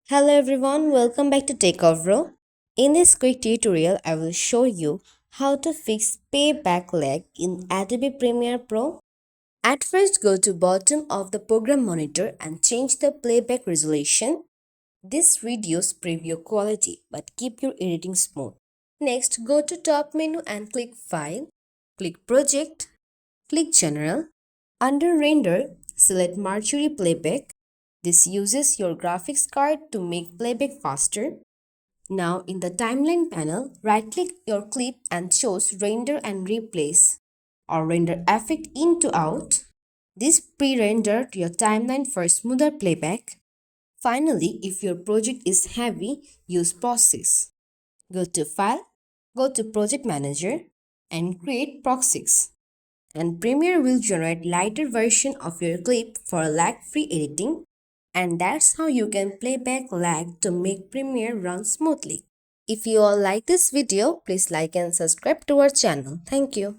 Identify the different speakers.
Speaker 1: Hello everyone, welcome back to Techavro. In this quick tutorial, I will show you how to fix playback lag in Adobe Premiere Pro. At first, go to bottom of the program monitor and change the playback resolution. This reduces preview quality but keep your editing smooth. Next, go to top menu and click File, click Project, click General. Under Render, select Mercury Playback. This uses your graphics card to make playback faster. Now in the timeline panel, right-click your clip and choose Render and Replace or Render Effect in to out. This pre-rendered your timeline for smoother playback. Finally, if your project is heavy, use Process. Go to File, go to Project Manager and create Proxies. And Premiere will generate lighter version of your clip for lag-free editing. And that's how you can play back lag to make Premiere run smoothly. If you all like this video, please like and subscribe to our channel. Thank you.